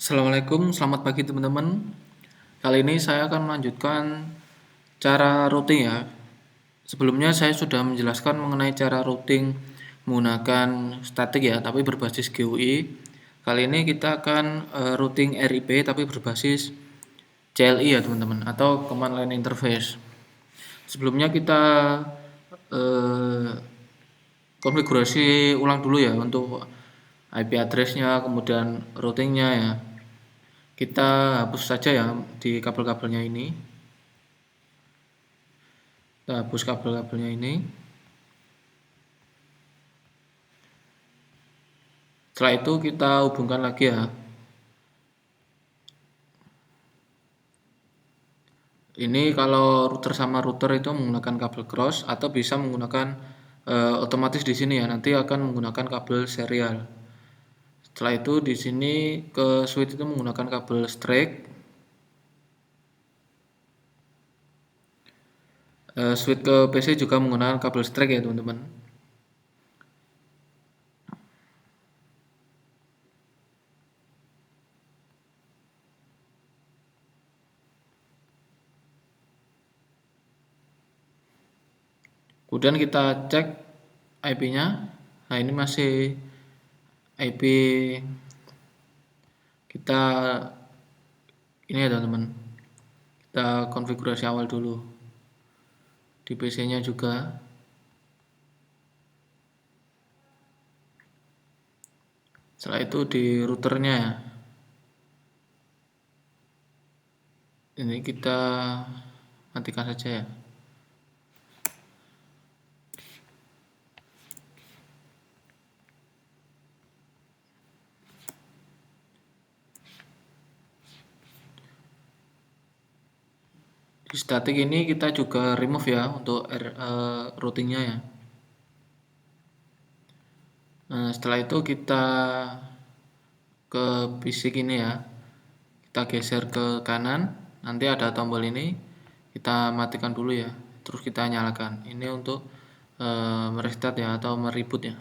Assalamualaikum, selamat pagi teman-teman. Kali ini saya akan melanjutkan cara routing ya. Sebelumnya saya sudah menjelaskan mengenai cara routing menggunakan statik ya, tapi berbasis GUI. Kali ini kita akan routing RIP tapi berbasis CLI ya teman-teman, atau Command Line Interface. Sebelumnya kita eh, konfigurasi ulang dulu ya untuk IP address-nya, kemudian routingnya ya. Kita hapus saja ya di kabel-kabelnya ini. Kita hapus kabel-kabelnya ini. Setelah itu kita hubungkan lagi ya. Ini kalau router sama router itu menggunakan kabel cross atau bisa menggunakan otomatis di sini ya. Nanti akan menggunakan kabel serial. Setelah itu di sini ke switch itu menggunakan kabel straight. Switch ke PC juga menggunakan kabel straight ya teman-teman. Kemudian kita cek IP-nya. Nah, ini masih IP kita ini ya teman-teman. Kita konfigurasi awal dulu. Di PC-nya juga. Setelah itu di routernya. Ini kita matikan saja ya. Di static ini kita juga remove ya untuk routingnya ya. Nah, setelah itu kita ke basic ini ya. Kita geser ke kanan. Nanti ada tombol ini. Kita matikan dulu ya. Terus kita nyalakan. Ini untuk merestart ya atau mereboot ya.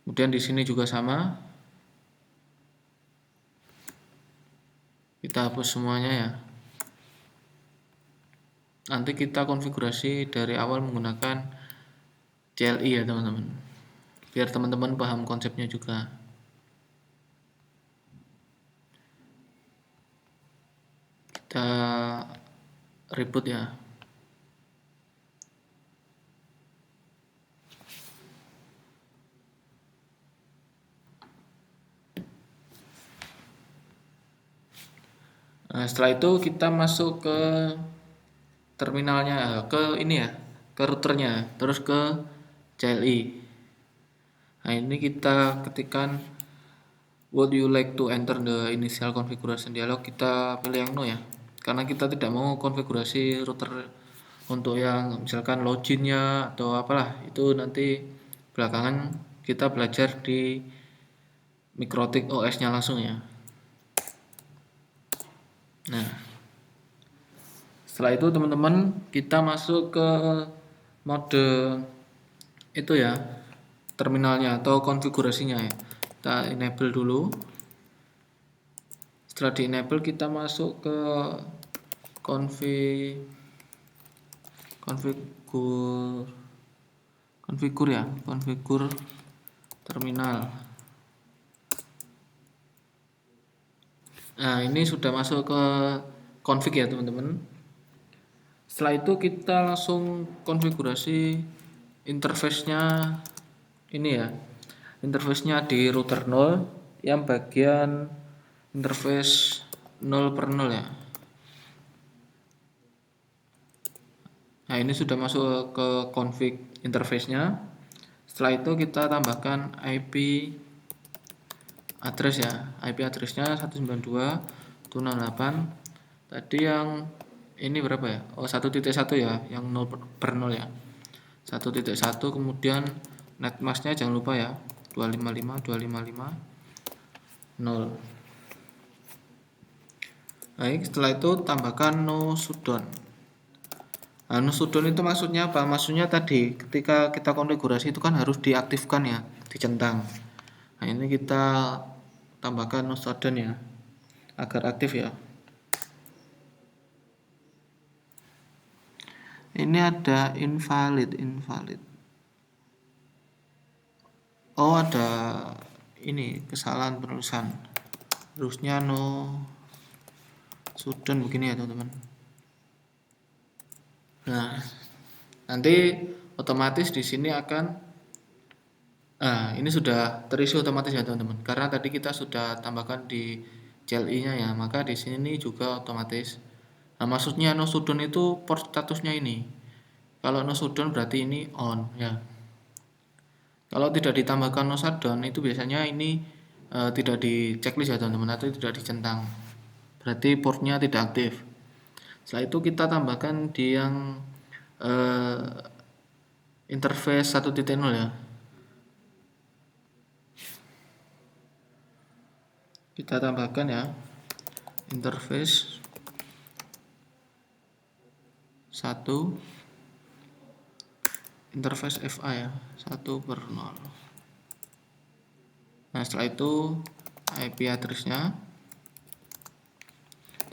Kemudian di sini juga sama. Kita hapus semuanya ya. Nanti kita konfigurasi dari awal menggunakan CLI ya teman-teman, biar teman-teman paham konsepnya juga. Kita reboot ya. Nah, setelah itu kita masuk ke terminalnya, ke ini ya, ke routernya, terus ke CLI. Nah, ini kita ketikkan would you like to enter the initial configuration dialog, kita pilih yang no ya, karena kita tidak mau konfigurasi router untuk yang misalkan loginnya atau apalah, itu nanti belakangan kita belajar di MikroTik OS nya langsung ya. Nah, setelah itu teman-teman kita masuk ke mode itu ya, terminalnya atau konfigurasinya ya. Kita enable dulu. Setelah di enable kita masuk ke konfigur ya, konfigur terminal. Nah, ini sudah masuk ke config ya teman-teman. Setelah itu kita langsung konfigurasi interface-nya ini ya. Interface-nya di router 0 yang bagian interface 0 per 0 ya. Nah, ini sudah masuk ke config interface-nya. Setelah itu kita tambahkan IP address ya. IP address-nya 192.168. Tadi yang ini berapa ya? Oh, 1.1 ya, yang 0 per 0 ya. 1.1, kemudian netmasknya jangan lupa ya, 255.255.0. Baik, setelah itu tambahkan no shutdown. Nah, no shutdown itu maksudnya apa? Maksudnya tadi ketika kita konfigurasi itu kan harus diaktifkan ya, dicentang. Nah, ini kita tambahkan no shutdown ya, agar aktif ya. Ini ada invalid. Oh, ada ini kesalahan penulisan. Harusnya no shutdown begini ya teman-teman. Nah, nanti otomatis di sini akan ini sudah terisi otomatis ya teman-teman. Karena tadi kita sudah tambahkan di CLI-nya ya, maka di sini juga otomatis. Nah, maksudnya no shutdown itu port statusnya ini. Kalau no shutdown berarti ini on ya. Kalau tidak ditambahkan no shutdown itu biasanya ini tidak di checklist ya teman-teman, atau tidak dicentang. Berarti portnya tidak aktif. Setelah itu kita tambahkan di yang interface 1.0 ya. Kita tambahkan ya interface 1 interface FA ya 1/0. Nah, setelah itu IP address-nya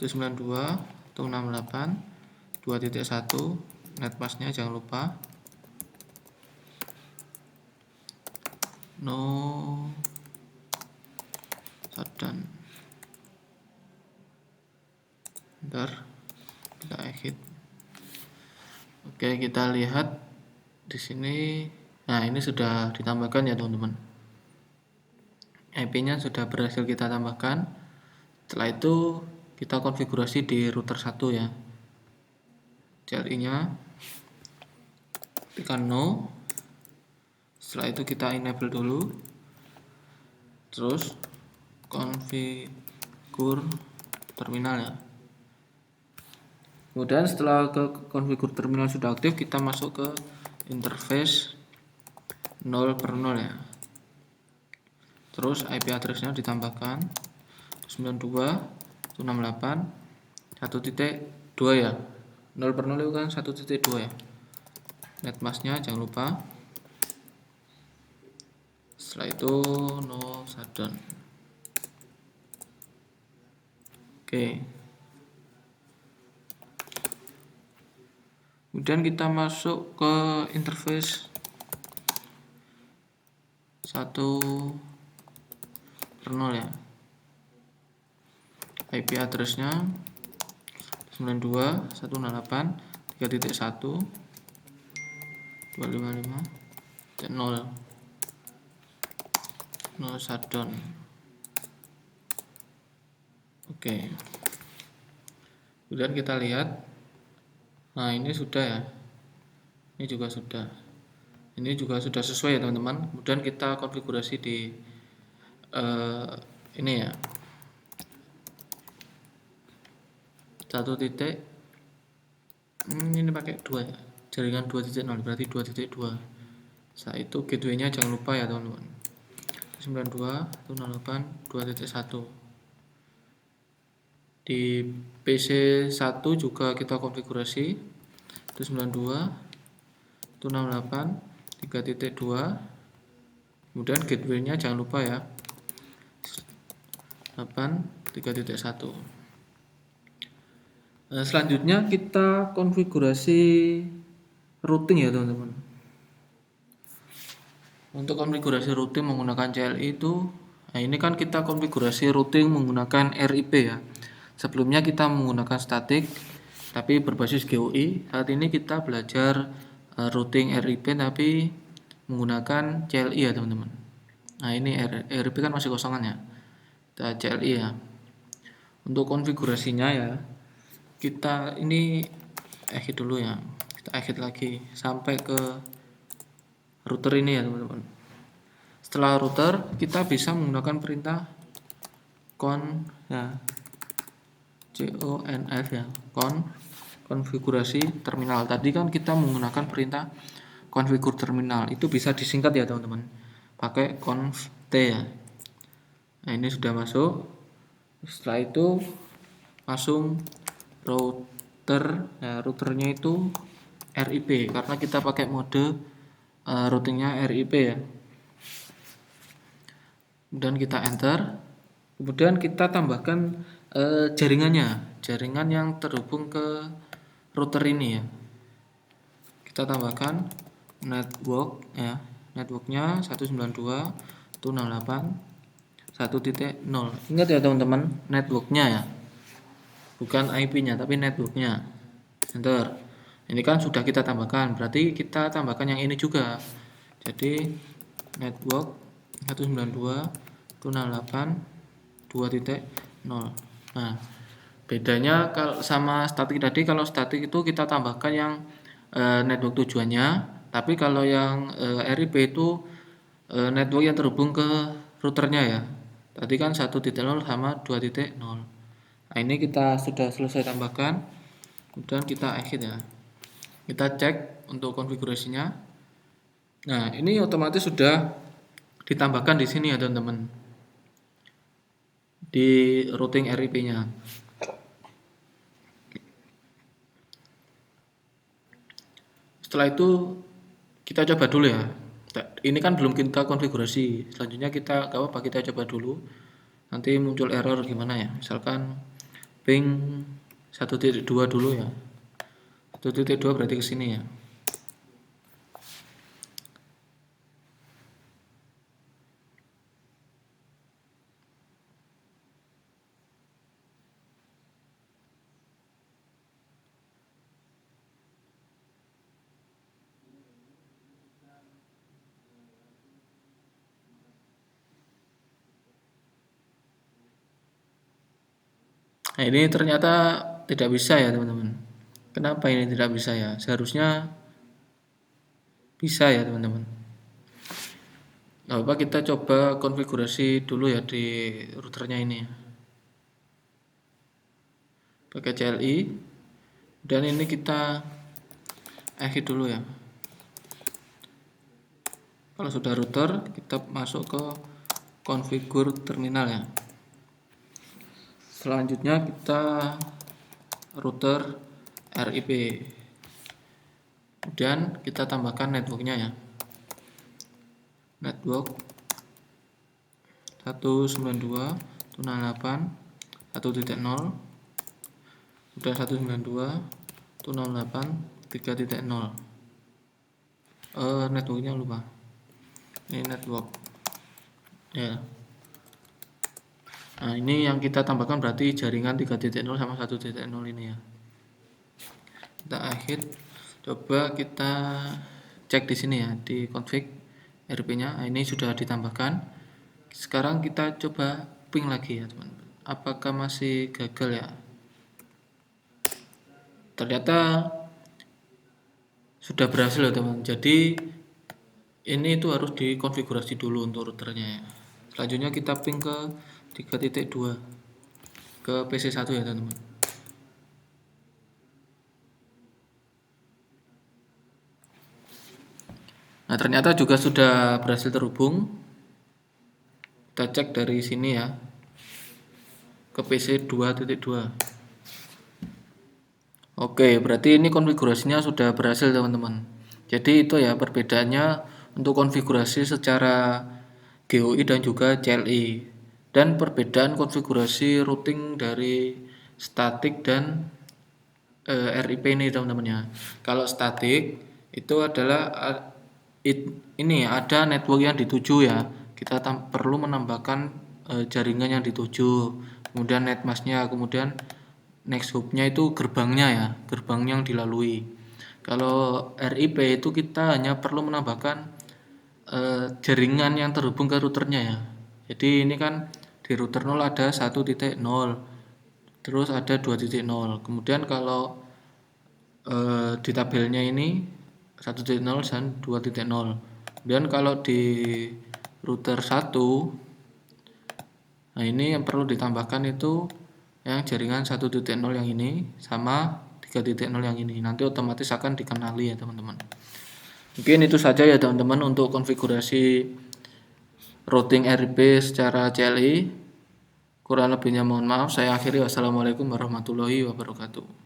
192.168.2.1, netmask-nya jangan lupa no shutdown. Bentar, kita exit. Oke, kita lihat di sini. Nah, ini sudah ditambahkan ya teman-teman. IP-nya sudah berhasil kita tambahkan. Setelah itu kita konfigurasi di router 1 ya. CLI-nya tekan no. Setelah itu kita enable dulu. Terus konfigur terminal ya. Kemudian setelah konfigur terminal sudah aktif, kita masuk ke interface 0/0 ya. Terus IP address-nya ditambahkan 92.168.1.2 ya. 0/0 itu kan 1.2 ya. Netmask-nya jangan lupa. Setelah itu no shutdown. Oke. Kemudian kita masuk ke interface 1/0 ya. IP address-nya 92.168.3.1.255.0 no shutdown. Oke. Kemudian kita lihat. Nah, ini sudah ya. Ini juga sudah. Ini juga sudah sesuai ya teman-teman. Kemudian kita konfigurasi di ini ya. 1. Ini pakai 2 ya. Jaringan 2.0 berarti 2.2. Setelah itu gateway-nya jangan lupa ya teman-teman. 92.168.2.1. Di PC 1 juga kita konfigurasi 92.168.3.2. Kemudian gateway-nya jangan lupa ya 8.3.1. Nah, selanjutnya kita konfigurasi routing ya teman-teman. Untuk konfigurasi routing menggunakan CLI itu, nah ini kan kita konfigurasi routing menggunakan RIP ya. Sebelumnya kita menggunakan static tapi berbasis GUI. Saat ini kita belajar routing RIP tapi menggunakan CLI ya teman-teman. Nah, ini RIP kan masih kosongan ya. Kita CLI ya. Untuk konfigurasinya ya, kita ini exit dulu ya. Kita exit lagi sampai ke router ini ya teman-teman. Setelah router, kita bisa menggunakan perintah conf ya. conf ya. Konfigurasi terminal. Tadi kan kita menggunakan perintah konfigur terminal. Itu bisa disingkat ya teman-teman. Pakai conf t ya. Nah, ini sudah masuk. Setelah itu langsung router ya, routernya itu RIP karena kita pakai mode routingnya RIP ya. Kemudian kita enter. Kemudian kita tambahkan jaringan yang terhubung ke router ini ya. Kita tambahkan network ya. Networknya 192.168.1.0. Ingat ya teman-teman, networknya ya. Bukan IP-nya tapi networknya. Enter. Ini kan sudah kita tambahkan, berarti kita tambahkan yang ini juga. Jadi network 192.168.2.0. Nah, bedanya kalau sama statik tadi, kalau statik itu kita tambahkan yang network tujuannya, tapi kalau yang RIP itu network yang terhubung ke routernya ya. Tadi kan 1.0 sama 2.0. Nah, ini kita sudah selesai tambahkan. Kemudian kita exit ya. Kita cek untuk konfigurasinya. Nah, ini otomatis sudah ditambahkan di sini ya teman-teman, di routing RIP-nya. Setelah itu kita coba dulu ya. Ini kan belum kita konfigurasi. Selanjutnya kita kita coba dulu. Nanti muncul error gimana ya. Misalkan ping 1.2 dulu ya. 1.2 berarti ke sini ya. Nah, ini ternyata tidak bisa ya teman-teman. Kenapa ini tidak bisa ya? Seharusnya bisa ya teman-teman. Nah, apa kita coba konfigurasi dulu ya di routernya ini ya. Pakai CLI. Dan ini kita exit dulu ya. Kalau sudah router, kita masuk ke konfigur terminal ya. Selanjutnya kita router RIP. Kemudian kita tambahkan networknya ya. Network 192.168.1.0. Kemudian 192.168.3.0. Networknya lupa. Ini network ya. Nah, ini yang kita tambahkan berarti jaringan 3.0 sama 1.0 ini ya. Kita akhir, coba kita cek di sini ya, di config RIP-nya. Nah, ini sudah ditambahkan. Sekarang kita coba ping lagi ya teman-teman. Apakah masih gagal ya? Ternyata sudah berhasil ya teman. Jadi ini itu harus dikonfigurasi dulu untuk routernya ya. Selanjutnya kita ping ke 3.2 ke PC1 ya teman-teman. Nah, ternyata juga sudah berhasil terhubung. Kita cek dari sini ya, ke PC 2.2. Oke, berarti ini konfigurasinya sudah berhasil teman-teman. Jadi itu ya perbedaannya untuk konfigurasi secara GUI dan juga CLI, dan perbedaan konfigurasi routing dari statik dan RIP ini teman-teman ya. Kalau statik itu adalah ini ada network yang dituju ya. Kita perlu menambahkan jaringan yang dituju, kemudian netmasknya, kemudian next hubnya itu gerbangnya ya, gerbang yang dilalui. Kalau RIP itu kita hanya perlu menambahkan jaringan yang terhubung ke routernya ya. Jadi ini kan di router 0 ada 1.0, terus ada 2.0. Kemudian kalau di tabelnya ini 1.0 dan 2.0. Dan kalau di router 1, nah ini yang perlu ditambahkan itu yang jaringan 1.0 yang ini sama 3.0 yang ini. Nanti otomatis akan dikenali ya teman-teman. Mungkin itu saja ya teman-teman untuk konfigurasi routing RIP secara CLI. Kurang lebihnya mohon maaf. Saya akhiri. Wassalamualaikum warahmatullahi wabarakatuh.